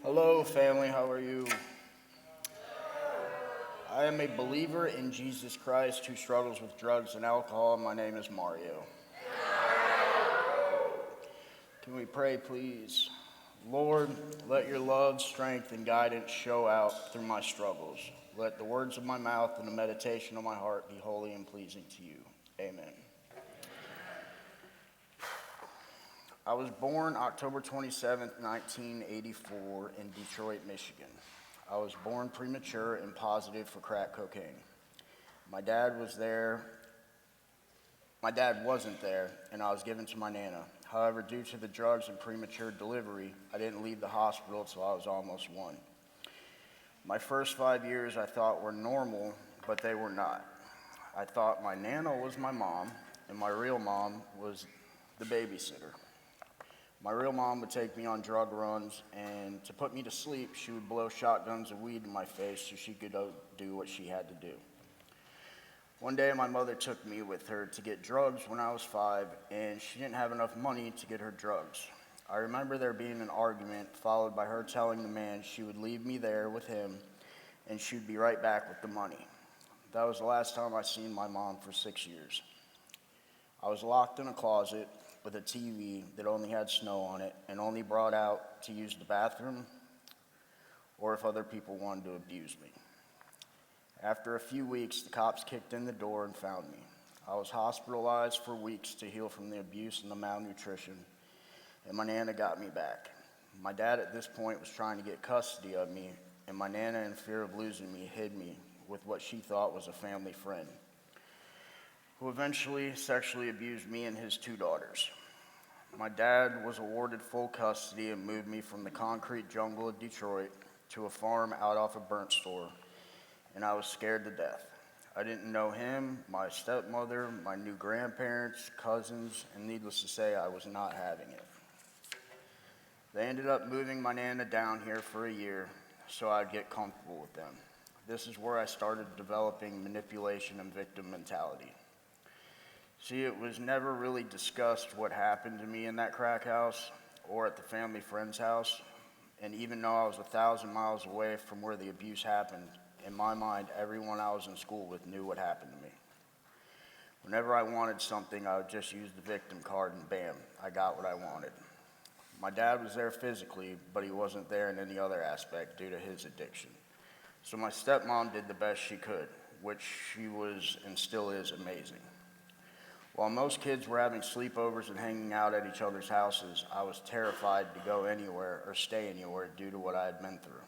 Hello, family. How are you? I am a believer in Jesus Christ who struggles with drugs and alcohol. My name is Mario. Can we pray, please? Lord, let your love, strength, and guidance show out through my struggles. Let the words of my mouth and the meditation of my heart be holy and pleasing to you. Amen. I was born October 27th, 1984 in Detroit, Michigan. I was born premature and positive for crack cocaine. My dad wasn't there, and I was given to my Nana. However, due to the drugs and premature delivery, I didn't leave the hospital until I was almost 1. My first 5 years I thought were normal, but they were not. I thought my Nana was my mom, and my real mom was the babysitter. My real mom would take me on drug runs, and to put me to sleep, she would blow shotguns of weed in my face so she could do what she had to do. One day, my mother took me with her to get drugs when I was 5, and she didn't have enough money to get her drugs. I remember there being an argument, followed by her telling the man she would leave me there with him, and she'd be right back with the money. That was the last time I seen my mom for 6 years. I was locked in a closet with a TV that only had snow on it and only brought out to use the bathroom or if other people wanted to abuse me. After a few weeks, the cops kicked in the door and found me. I was hospitalized for weeks to heal from the abuse and the malnutrition, and my Nana got me back. My dad at this point was trying to get custody of me, and my Nana, in fear of losing me, hid me with what she thought was a family friend, who eventually sexually abused me and his 2 daughters. My dad was awarded full custody and moved me from the concrete jungle of Detroit to a farm out off a burnt store, and I was scared to death. I didn't know him, my stepmother, my new grandparents, cousins, and needless to say, I was not having it. They ended up moving my Nana down here for a year so I'd get comfortable with them. This is where I started developing manipulation and victim mentality. See, it was never really discussed what happened to me in that crack house or at the family friend's house, and even though I was 1,000 miles away from where the abuse happened, in my mind, everyone I was in school with knew what happened to me. Whenever I wanted something, I would just use the victim card and bam, I got what I wanted. My dad was there physically, but he wasn't there in any other aspect due to his addiction. So my stepmom did the best she could, which she was and still is amazing. While most kids were having sleepovers and hanging out at each other's houses, I was terrified to go anywhere or stay anywhere due to what I had been through.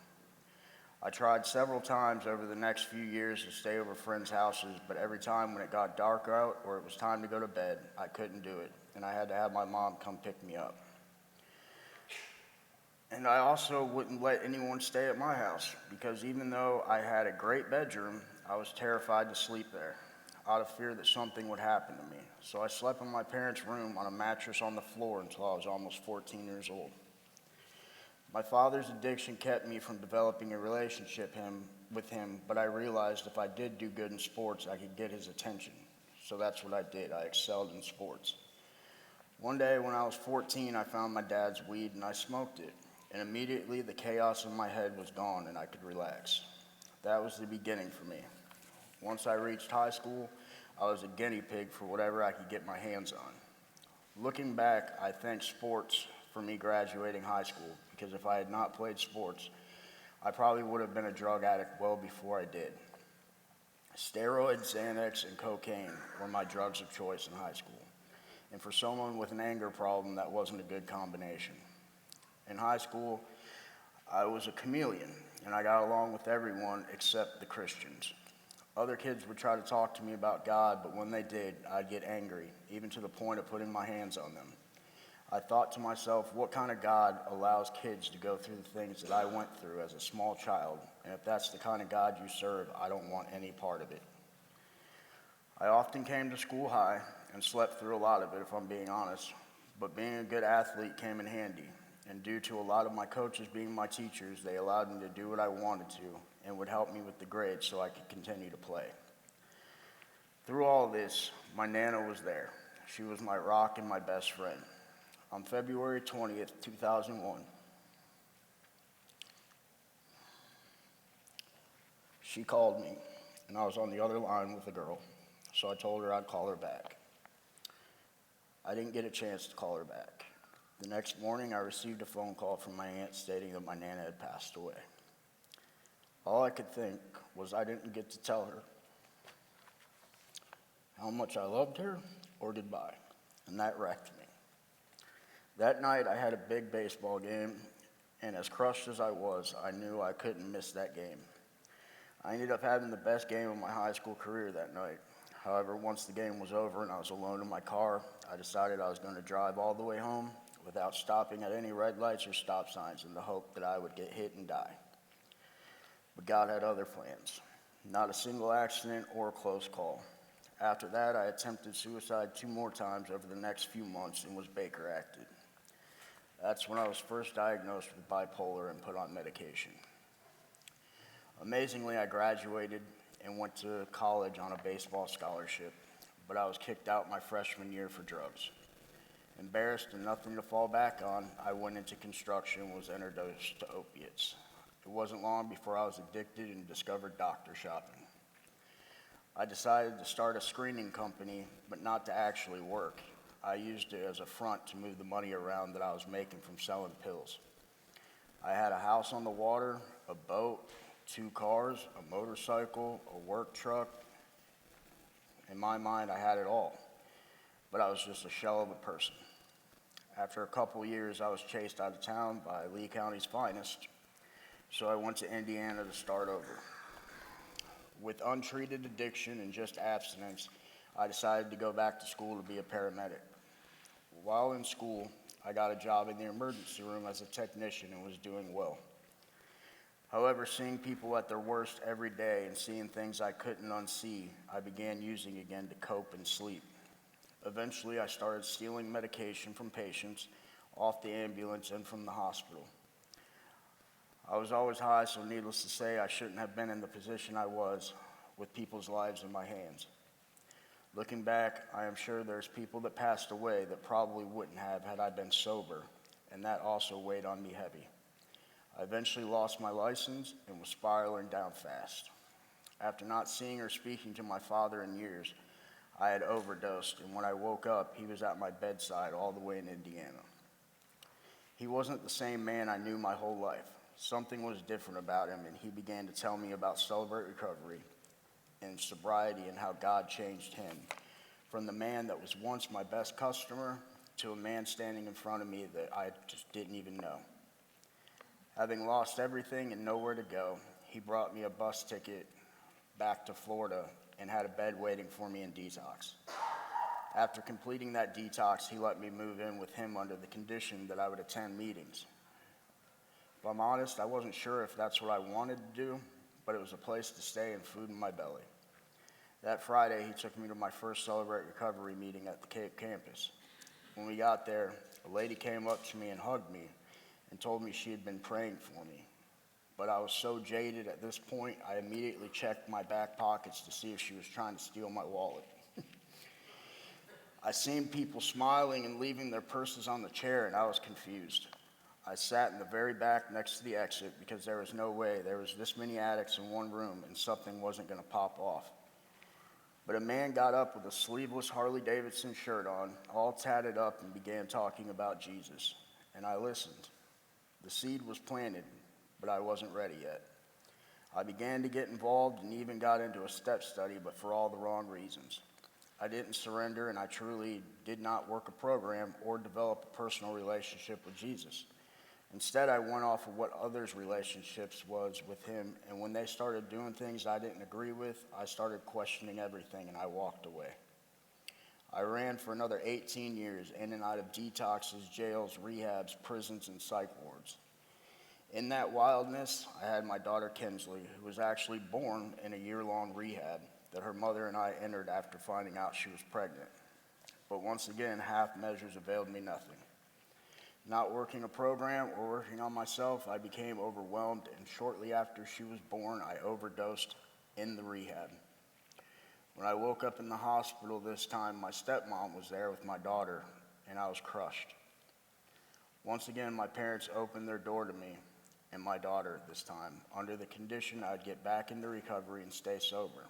I tried several times over the next few years to stay over friends' houses, but every time when it got dark out or it was time to go to bed, I couldn't do it, and I had to have my mom come pick me up. And I also wouldn't let anyone stay at my house because even though I had a great bedroom, I was terrified to sleep there out of fear that something would happen to me. So I slept in my parents' room on a mattress on the floor until I was almost 14 years old. My father's addiction kept me from developing a relationship with him, but I realized if I did do good in sports, I could get his attention. So that's what I did. I excelled in sports. One day when I was 14, I found my dad's weed and I smoked it. And immediately the chaos in my head was gone and I could relax. That was the beginning for me. Once I reached high school, I was a guinea pig for whatever I could get my hands on. Looking back, I thank sports for me graduating high school because if I had not played sports, I probably would have been a drug addict well before I did. Steroids, Xanax, and cocaine were my drugs of choice in high school. And for someone with an anger problem, that wasn't a good combination. In high school, I was a chameleon, and I got along with everyone except the Christians. Other kids would try to talk to me about God, but when they did, I'd get angry, even to the point of putting my hands on them. I thought to myself, what kind of God allows kids to go through the things that I went through as a small child? And if that's the kind of God you serve, I don't want any part of it. I often came to school high and slept through a lot of it, if I'm being honest, but being a good athlete came in handy. And due to a lot of my coaches being my teachers, they allowed me to do what I wanted to and would help me with the grades so I could continue to play. Through all this, my Nana was there. She was my rock and my best friend. On February 20th, 2001, she called me, and I was on the other line with a girl, so I told her I'd call her back. I didn't get a chance to call her back. The next morning, I received a phone call from my aunt stating that my Nana had passed away. All I could think was I didn't get to tell her how much I loved her or goodbye, and that wrecked me. That night, I had a big baseball game, and as crushed as I was, I knew I couldn't miss that game. I ended up having the best game of my high school career that night. However, once the game was over and I was alone in my car, I decided I was going to drive all the way home without stopping at any red lights or stop signs in the hope that I would get hit and die. But God had other plans. Not a single accident or a close call. After that, I attempted suicide 2 more times over the next few months and was Baker acted. That's when I was first diagnosed with bipolar and put on medication. Amazingly, I graduated and went to college on a baseball scholarship, but I was kicked out my freshman year for drugs. Embarrassed and nothing to fall back on, I went into construction and was introduced to opiates. It wasn't long before I was addicted and discovered doctor shopping. I decided to start a screening company, but not to actually work. I used it as a front to move the money around that I was making from selling pills. I had a house on the water, a boat, 2 cars, a motorcycle, a work truck. In my mind, I had it all, but I was just a shell of a person. After a couple years, I was chased out of town by Lee County's finest, so I went to Indiana to start over. With untreated addiction and just abstinence, I decided to go back to school to be a paramedic. While in school, I got a job in the emergency room as a technician and was doing well. However, seeing people at their worst every day and seeing things I couldn't unsee, I began using again to cope and sleep. Eventually, I started stealing medication from patients, off the ambulance, and from the hospital. I was always high, so needless to say, I shouldn't have been in the position I was, with people's lives in my hands. Looking back, I am sure there's people that passed away that probably wouldn't have had I been sober, and that also weighed on me heavy. I eventually lost my license and was spiraling down fast. After not seeing or speaking to my father in years, I had overdosed, and when I woke up, he was at my bedside all the way in Indiana. He wasn't the same man I knew my whole life. Something was different about him, and he began to tell me about Celebrate Recovery and sobriety and how God changed him. From the man that was once my best customer to a man standing in front of me that I just didn't even know. Having lost everything and nowhere to go, he brought me a bus ticket back to Florida and had a bed waiting for me in detox. After completing that detox, he let me move in with him under the condition that I would attend meetings. If I'm honest, I wasn't sure if that's what I wanted to do, but it was a place to stay and food in my belly. That Friday, he took me to my first Celebrate Recovery meeting at the Cape campus. When we got there, a lady came up to me and hugged me and told me she had been praying for me. But I was so jaded at this point, I immediately checked my back pockets to see if she was trying to steal my wallet. I seen people smiling and leaving their purses on the chair, and I was confused. I sat in the very back next to the exit because there was no way there was this many addicts in one room and something wasn't going to pop off. But a man got up with a sleeveless Harley-Davidson shirt on, all tatted up, and began talking about Jesus. And I listened. The seed was planted, but I wasn't ready yet. I began to get involved and even got into a step study, but for all the wrong reasons. I didn't surrender, and I truly did not work a program or develop a personal relationship with Jesus. Instead, I went off of what others' relationships was with him, and when they started doing things I didn't agree with, I started questioning everything, and I walked away. I ran for another 18 years in and out of detoxes, jails, rehabs, prisons, and psych wards. In that wildness, I had my daughter Kinsley, who was actually born in a year-long rehab that her mother and I entered after finding out she was pregnant. But once again, half measures availed me nothing. Not working a program or working on myself, I became overwhelmed, and shortly after she was born, I overdosed in the rehab. When I woke up in the hospital this time, my stepmom was there with my daughter, and I was crushed. Once again, my parents opened their door to me and my daughter this time, under the condition I'd get back into recovery and stay sober.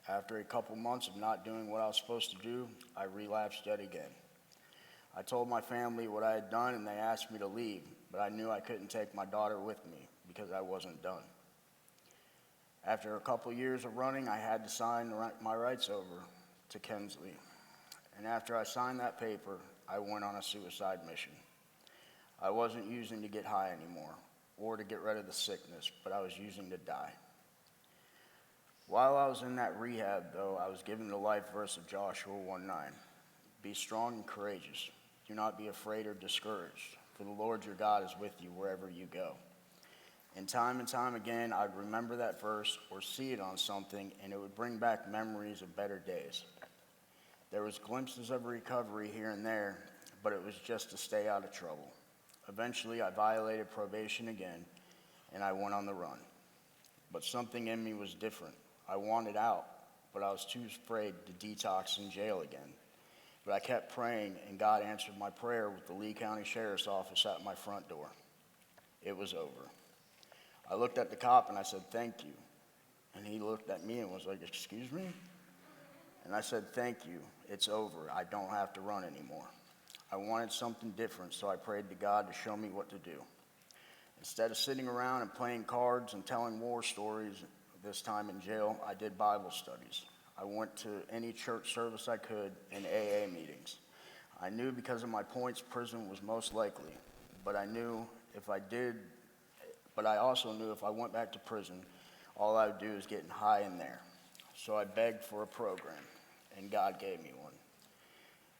After a couple months of not doing what I was supposed to do, I relapsed yet again. I told my family what I had done, and they asked me to leave, but I knew I couldn't take my daughter with me because I wasn't done. After a couple years of running, I had to sign my rights over to Kensley. And after I signed that paper, I went on a suicide mission. I wasn't using to get high anymore or to get rid of the sickness, but I was using to die. While I was in that rehab, though, I was given the life verse of Joshua 1:9. Be strong and courageous. Do not be afraid or discouraged, for the Lord your God is with you wherever you go. And time again, I'd remember that verse or see it on something, and it would bring back memories of better days. There was glimpses of recovery here and there, but it was just to stay out of trouble. Eventually, I violated probation again, and I went on the run. But something in me was different. I wanted out, but I was too afraid to detox in jail again. But I kept praying, and God answered my prayer with the Lee County Sheriff's Office at my front door. It was over. I looked at the cop and I said, thank you. And he looked at me and was like, excuse me? And I said, thank you. It's over. I don't have to run anymore. I wanted something different, so I prayed to God to show me what to do. Instead of sitting around and playing cards and telling war stories, this time in jail, I did Bible studies. I went to any church service I could and AA meetings. I knew because of my points, prison was most likely, but I also knew if I went back to prison, all I would do is get high in there. So I begged for a program, and God gave me one.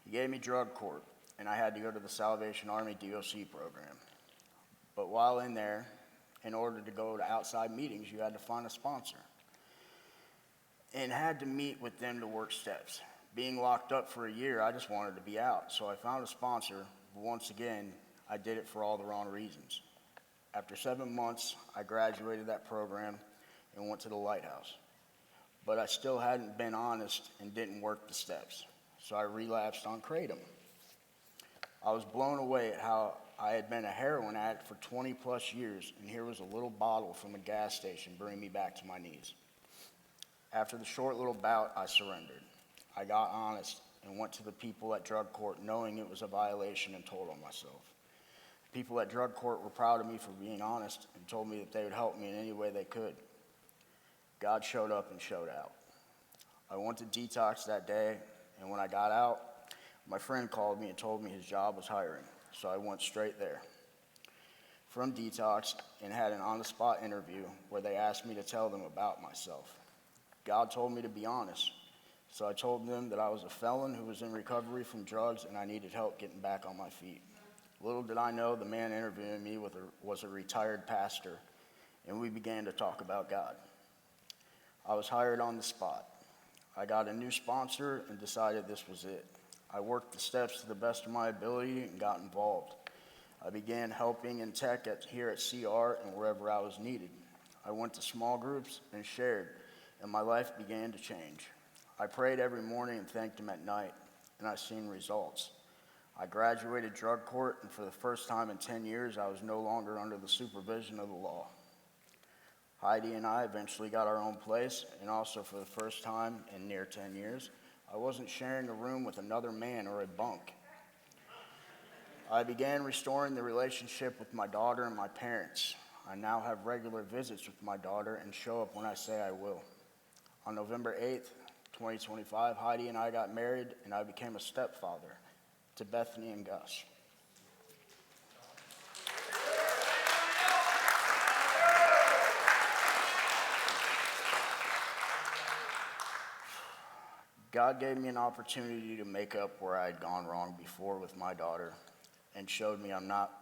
He gave me drug court, and I had to go to the Salvation Army DOC program. But while in there, in order to go to outside meetings, you had to find a sponsor and had to meet with them to work steps. Being locked up for a year, I just wanted to be out, so I found a sponsor, but once again, I did it for all the wrong reasons. After 7 months, I graduated that program and went to the Lighthouse. But I still hadn't been honest and didn't work the steps, so I relapsed on Kratom. I was blown away at how I had been a heroin addict for 20 plus years, and here was a little bottle from a gas station bringing me back to my knees. After the short little bout, I surrendered. I got honest and went to the people at drug court knowing it was a violation and told on myself. People at drug court were proud of me for being honest and told me that they would help me in any way they could. God showed up and showed out. I went to detox that day, and when I got out, my friend called me and told me his job was hiring, so I went straight there. From detox and had an on-the-spot interview where they asked me to tell them about myself. God told me to be honest, so I told them that I was a felon who was in recovery from drugs and I needed help getting back on my feet. Little did I know the man interviewing me was a retired pastor, and we began to talk about God. I was hired on the spot. I got a new sponsor and decided this was it. I worked the steps to the best of my ability and got involved. I began helping in tech here at CR and wherever I was needed. I went to small groups and shared, and my life began to change. I prayed every morning and thanked him at night, and I've seen results. I graduated drug court, and for the first time in 10 years, I was no longer under the supervision of the law. Heidi and I eventually got our own place, and also for the first time in near 10 years, I wasn't sharing a room with another man or a bunk. I began restoring the relationship with my daughter and my parents. I now have regular visits with my daughter and show up when I say I will. On November 8th, 2025, Heidi and I got married, and I became a stepfather to Bethany and Gus. God gave me an opportunity to make up where I had gone wrong before with my daughter and showed me I'm not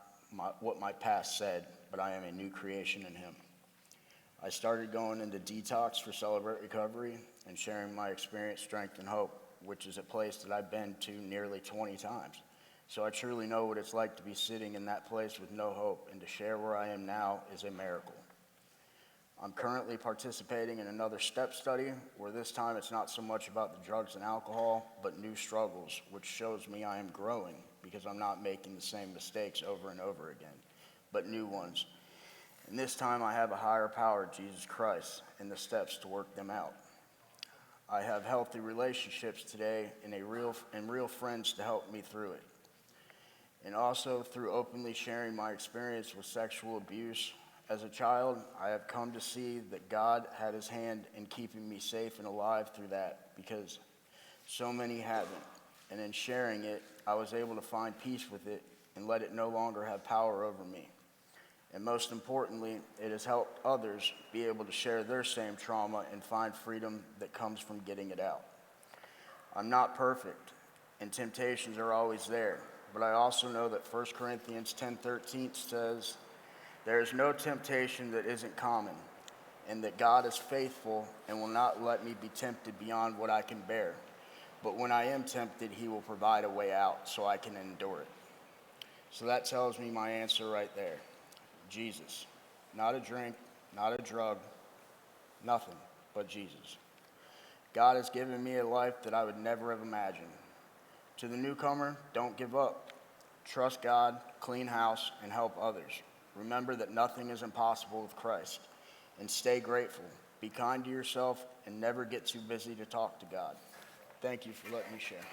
what my past said, but I am a new creation in Him. I started going into detox for Celebrate Recovery and sharing my experience, strength, and hope, which is a place that I've been to nearly 20 times. So I truly know what it's like to be sitting in that place with no hope, and to share where I am now is a miracle. I'm currently participating in another step study where this time it's not so much about the drugs and alcohol, but new struggles, which shows me I am growing because I'm not making the same mistakes over and over again, but new ones. And this time I have a higher power, Jesus Christ, and the steps to work them out. I have healthy relationships today and real friends to help me through it. And also through openly sharing my experience with sexual abuse. As a child, I have come to see that God had his hand in keeping me safe and alive through that because so many haven't. And in sharing it, I was able to find peace with it and let it no longer have power over me. And most importantly, it has helped others be able to share their same trauma and find freedom that comes from getting it out. I'm not perfect, and temptations are always there, but I also know that 1 Corinthians 10:13 says, "There is no temptation that isn't common, and that God is faithful and will not let me be tempted beyond what I can bear. But when I am tempted, he will provide a way out so I can endure it." So that tells me my answer right there. Jesus. Not a drink, not a drug, nothing but Jesus. God has given me a life that I would never have imagined. To the newcomer, don't give up. Trust God, clean house, and help others. Remember that nothing is impossible with Christ. And stay grateful. Be kind to yourself and never get too busy to talk to God. Thank you for letting me share.